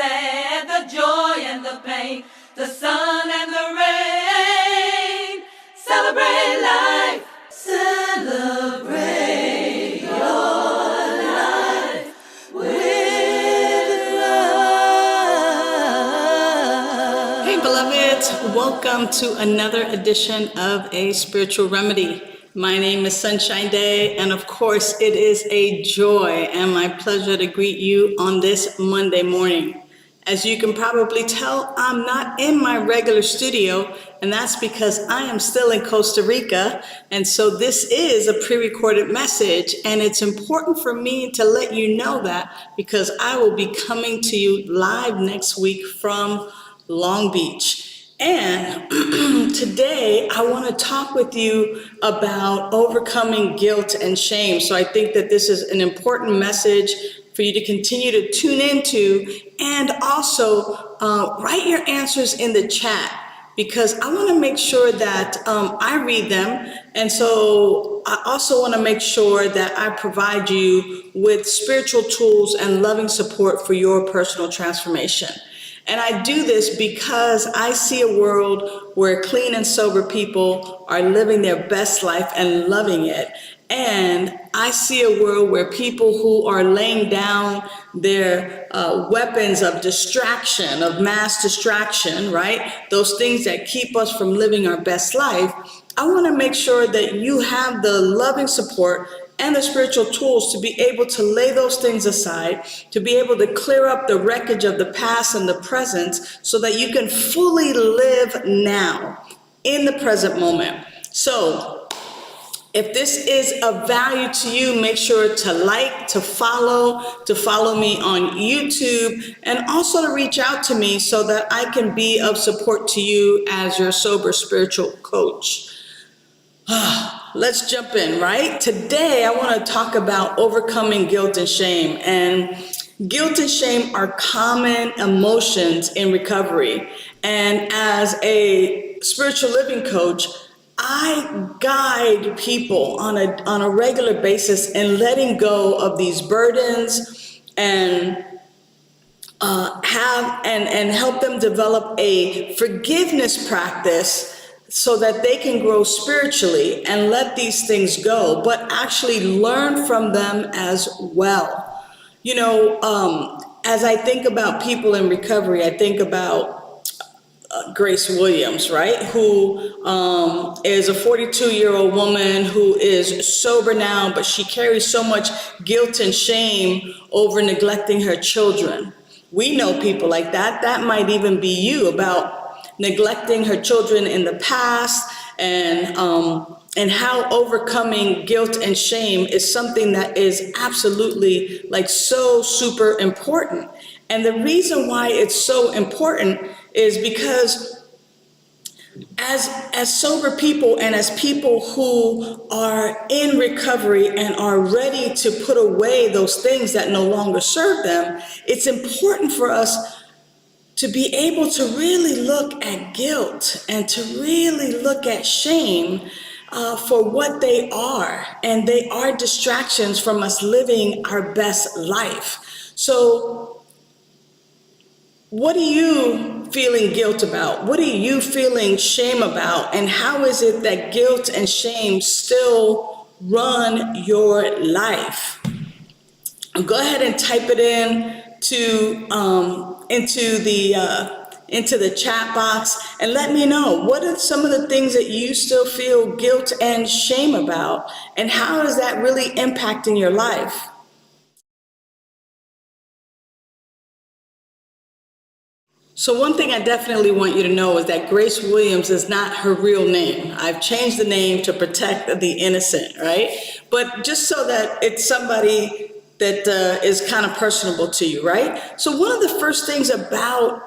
sad, the joy and the pain, the sun and the rain. Celebrate life, celebrate your life with love. Hey beloveds, welcome to another edition of A Spiritual Remedy. My name is Sunshine Daye, and of course it is a joy and my pleasure to greet you on this Monday morning. As you can probably tell, I'm not in my regular studio, and that's because I am still in Costa Rica, and so this is a pre-recorded message, and it's important for me to let you know that because I will be coming to you live next week from Long Beach. And today I want to talk with you about overcoming guilt and shame. So I think that this is an important message for you to continue to tune into, and also write your answers in the chat, because I want to make sure that I read them. And so I also want to make sure that I provide you with spiritual tools and loving support for your personal transformation. And I do this because I see a world where clean and sober people are living their best life and loving it. And I see a world where people who are laying down their weapons of distraction, of mass distraction, right? Those things that keep us from living our best life. I want to make sure that you have the loving support and the spiritual tools to be able to lay those things aside, to be able to clear up the wreckage of the past and the present so that you can fully live now in the present moment. So if this is of value to you, make sure to like, to follow me on YouTube, and also to reach out to me so that I can be of support to you as your sober spiritual coach. Let's jump in, right? Today, I want to talk about overcoming guilt and shame. And guilt and shame are common emotions in recovery. And as a spiritual living coach, I guide people on a regular basis in letting go of these burdens and help them develop a forgiveness practice so that they can grow spiritually and let these things go, but actually learn from them as well. You know, as I think about people in recovery, I think about Grace Williams, right? Who is a 42-year-old woman who is sober now, but she carries so much guilt and shame over neglecting her children. We know people like that. That might even be you, about neglecting her children in the past, and how overcoming guilt and shame is something that is absolutely like so super important. And the reason why it's so important is because as sober people and as people who are in recovery and are ready to put away those things that no longer serve them, it's important for us to be able to really look at guilt and to really look at shame for what they are. And they are distractions from us living our best life. So what are you feeling guilt about? What are you feeling shame about? And how is it that guilt and shame still run your life? Go ahead and type it into the chat box and let me know, what are some of the things that you still feel guilt and shame about, and how is that really impacting your life? So one thing I definitely want you to know is that Grace Williams is not her real name. I've changed the name to protect the innocent, right? But just so that it's somebody that is kind of personable to you, right? So one of the first things about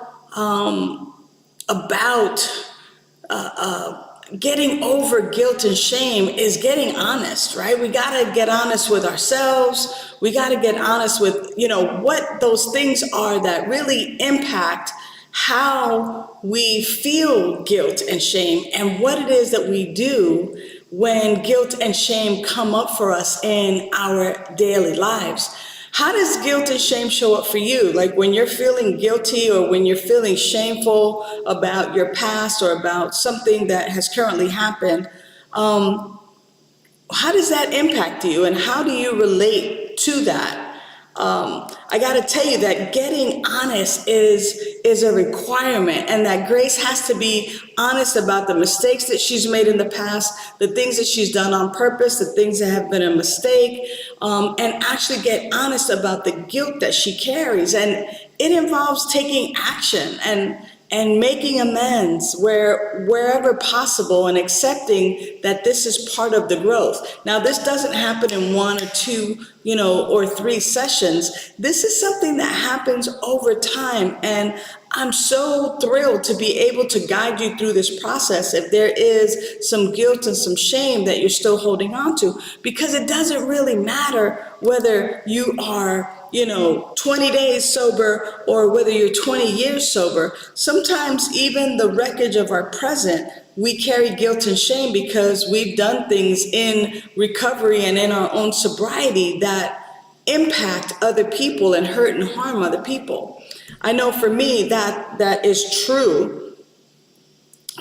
getting over guilt and shame is getting honest, right? We got to get honest with ourselves. We got to get honest with, what those things are that really impact how we feel guilt and shame, and what it is that we do when guilt and shame come up for us in our daily lives. How does guilt and shame show up for you? Like when you're feeling guilty or when you're feeling shameful about your past or about something that has currently happened, how does that impact you and how do you relate to that? I got to tell you that getting honest is a requirement, and that Grace has to be honest about the mistakes that she's made in the past, the things that she's done on purpose, the things that have been a mistake, and actually get honest about the guilt that she carries. And it involves taking action and making amends wherever possible and accepting that this is part of the growth. Now, this doesn't happen in one or two, or three sessions. This is something that happens over time. And I'm so thrilled to be able to guide you through this process if there is some guilt and some shame that you're still holding on to, because it doesn't really matter whether you are 20 days sober or whether you're 20 years sober. Sometimes even the wreckage of our present, we carry guilt and shame because we've done things in recovery and in our own sobriety that impact other people and hurt and harm other people. I know for me that is true.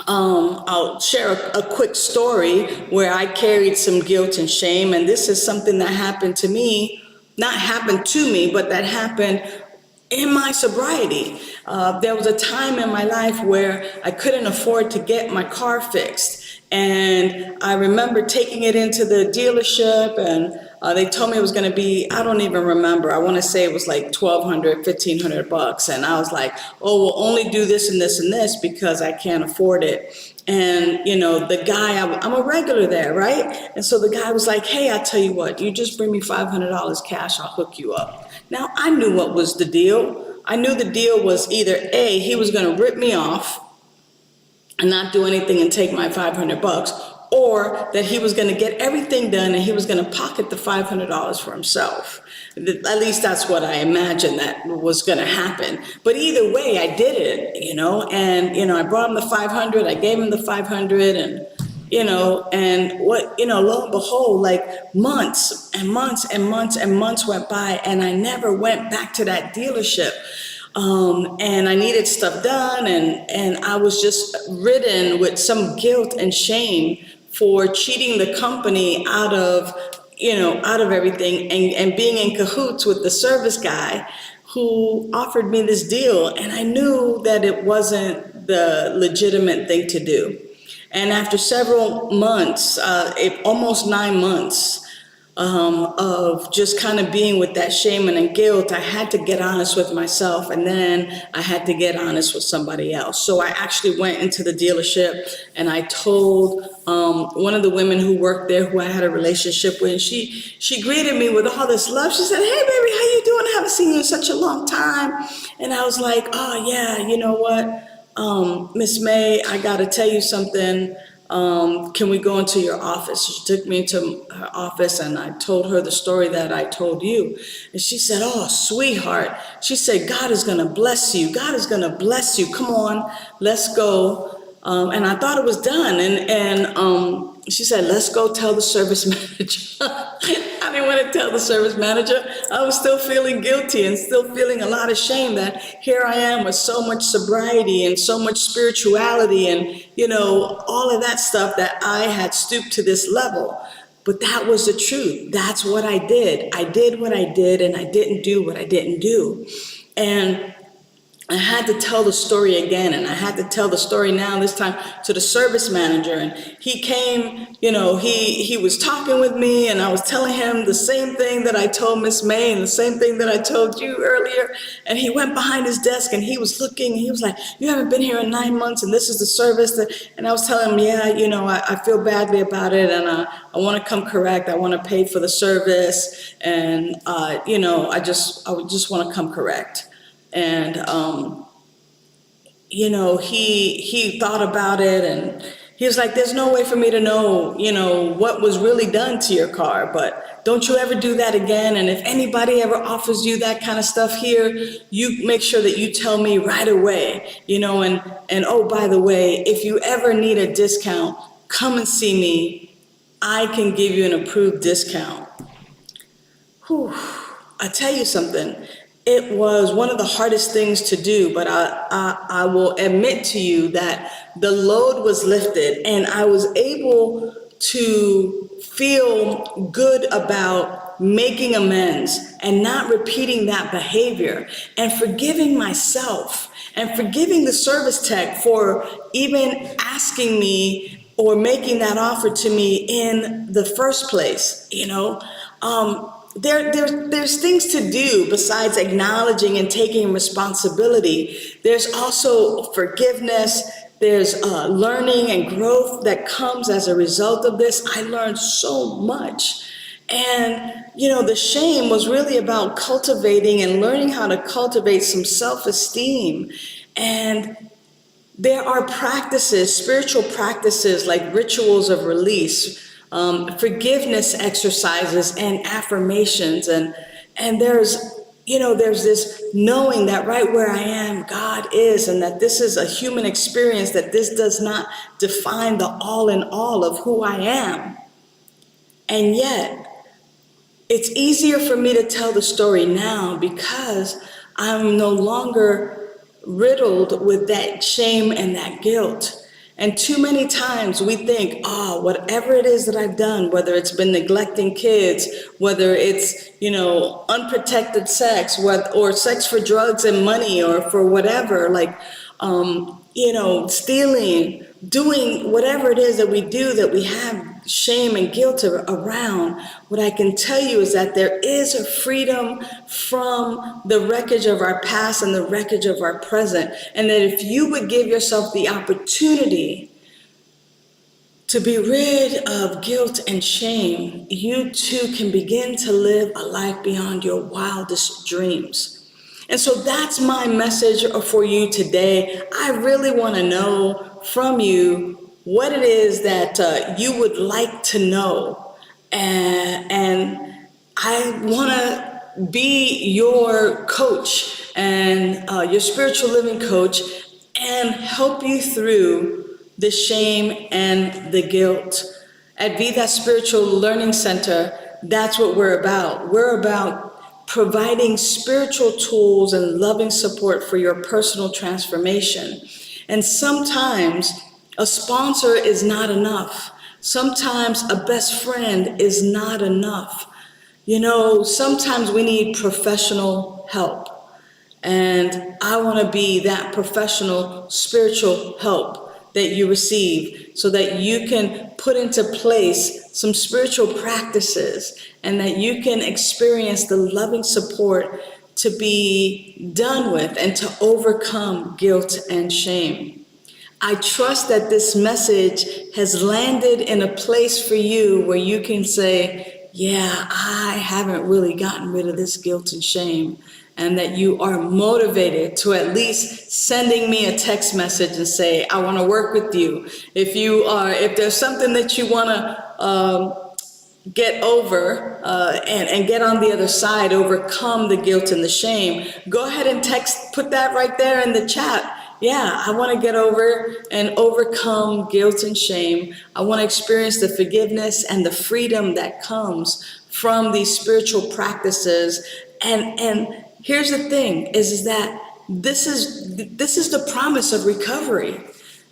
I'll share a quick story where I carried some guilt and shame, and this is something that happened to me, not happened to me, but that happened in my sobriety. There was a time in my life where I couldn't afford to get my car fixed. And I remember taking it into the dealership, and they told me it was going to be, I don't even remember. I want to say it was like $1,200, $1,500. And I was like, oh, we'll only do this and this and this because I can't afford it. And, the guy, I'm a regular there, right? And so the guy was like, hey, I tell you what, you just bring me $500 cash, I'll hook you up. Now, I knew what was the deal. I knew the deal was either A, he was going to rip me off and not do anything and take my $500, or that he was going to get everything done and he was going to pocket the $500 for himself. At least that's what I imagined that was going to happen. But either way, I did it, and, I brought him the 500, I gave him the 500, and, and lo and behold, like months and months and months and months went by, and I never went back to that dealership. And I needed stuff done, and I was just ridden with some guilt and shame for cheating the company out of everything, and being in cahoots with the service guy who offered me this deal. And I knew that it wasn't the legitimate thing to do. And after several months, almost 9 months, of just kind of being with that shame and guilt, I had to get honest with myself, and then I had to get honest with somebody else. So I actually went into the dealership and I told one of the women who worked there, who I had a relationship with, and she greeted me with all this love. She said, hey baby, how you doing? I haven't seen you in such a long time. And I was like, oh yeah, you know what, Miss May, I gotta tell you something. Can we go into your office? She took me into her office, and I told her the story that I told you. And she said, oh, sweetheart. She said, God is going to bless you. God is going to bless you. Come on, let's go. And I thought it was done. And she said, let's go tell the service manager. I didn't want to tell the service manager. I was still feeling guilty and still feeling a lot of shame that here I am with so much sobriety and so much spirituality and, all of that stuff, that I had stooped to this level. But that was the truth. That's what I did. I did what I did, and I didn't do what I didn't do. And I had to tell the story again, and I had to tell the story now, this time to the service manager. And he came, he was talking with me, and I was telling him the same thing that I told Miss May and the same thing that I told you earlier. And he went behind his desk and he was looking, and he was like, you haven't been here in 9 months, and this is the service and I was telling him, yeah, I feel badly about it, and I want to come correct. I want to pay for the service, and I just want to come correct. And, he thought about it, and he was like, there's no way for me to know, what was really done to your car, but don't you ever do that again. And if anybody ever offers you that kind of stuff here, you make sure that you tell me right away, and oh, by the way, if you ever need a discount, come and see me. I can give you an approved discount. Whew. I tell you something, it was one of the hardest things to do, but I will admit to you that the load was lifted and I was able to feel good about making amends and not repeating that behavior and forgiving myself and forgiving the service tech for even asking me or making that offer to me in the first place, there's things to do besides acknowledging and taking responsibility. There's also forgiveness. There's learning and growth that comes as a result of this. I learned so much. And, the shame was really about cultivating and learning how to cultivate some self-esteem. And there are practices, spiritual practices like rituals of release, forgiveness exercises, and affirmations, and there's this knowing that right where I am, God is, and that this is a human experience. That this does not define the all in all of who I am, and yet it's easier for me to tell the story now because I'm no longer riddled with that shame and that guilt. And too many times we think, oh, whatever it is that I've done, whether it's been neglecting kids, whether it's, unprotected sex, or sex for drugs and money or for whatever, stealing, doing whatever it is that we do that we have shame and guilt around, what I can tell you is that there is a freedom from the wreckage of our past and the wreckage of our present. And that if you would give yourself the opportunity to be rid of guilt and shame, you too can begin to live a life beyond your wildest dreams. And so that's my message for you today. I really want to know from you what it is that you would like to know. And I want to be your coach and your spiritual living coach and help you through the shame and the guilt. At Be That Spiritual Learning Center, that's what we're about. We're about providing spiritual tools and loving support for your personal transformation. And sometimes a sponsor is not enough. Sometimes a best friend is not enough. Sometimes we need professional help. And I want to be that professional spiritual help that you receive so that you can put into place some spiritual practices and that you can experience the loving support to be done with and to overcome guilt and shame. I trust that this message has landed in a place for you where you can say, yeah, I haven't really gotten rid of this guilt and shame, and that you are motivated to at least sending me a text message and say, I want to work with you. If there's something that you want to get over and get on the other side, overcome the guilt and the shame, go ahead and put that right there in the chat. Yeah, I want to get over and overcome guilt and shame. I want to experience the forgiveness and the freedom that comes from these spiritual practices. And here's the thing is that this is the promise of recovery,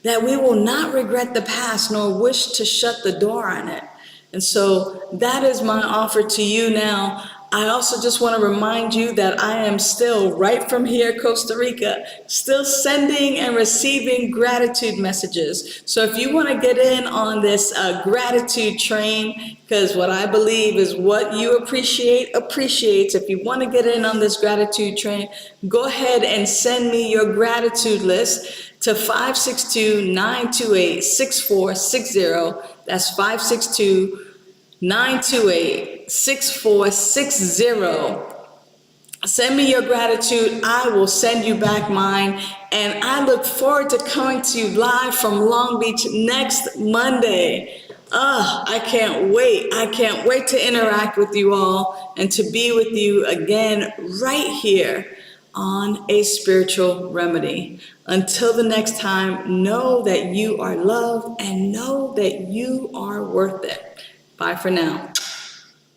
that we will not regret the past nor wish to shut the door on it. And so that is my offer to you now. I also just want to remind you that I am still right from here, Costa Rica, still sending and receiving gratitude messages. So if you want to get in on this gratitude train, because what I believe is what you appreciate appreciates. If you want to get in on this gratitude train, go ahead and send me your gratitude list to 562-928-6460. That's 562-928-6460. Send me your gratitude. I will send you back mine. And I look forward to coming to you live from Long Beach next Monday. I can't wait. I can't wait to interact with you all and to be with you again right here on A Spiritual Remedy. Until the next time, know that you are loved and know that you are worth it. Bye for now.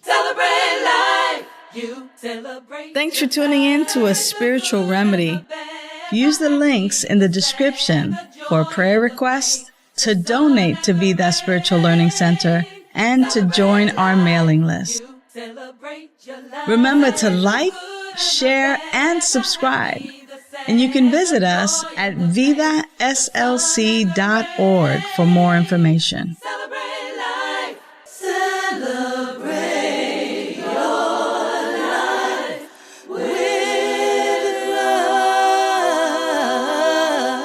Celebrate life. You Thanks for tuning in to A Spiritual Remedy. Use the links in the description for prayer requests, to donate to Be That Spiritual Learning Center, and to join our mailing list. Remember to like, share, and subscribe. And you can visit us at vidaslc.org for more information.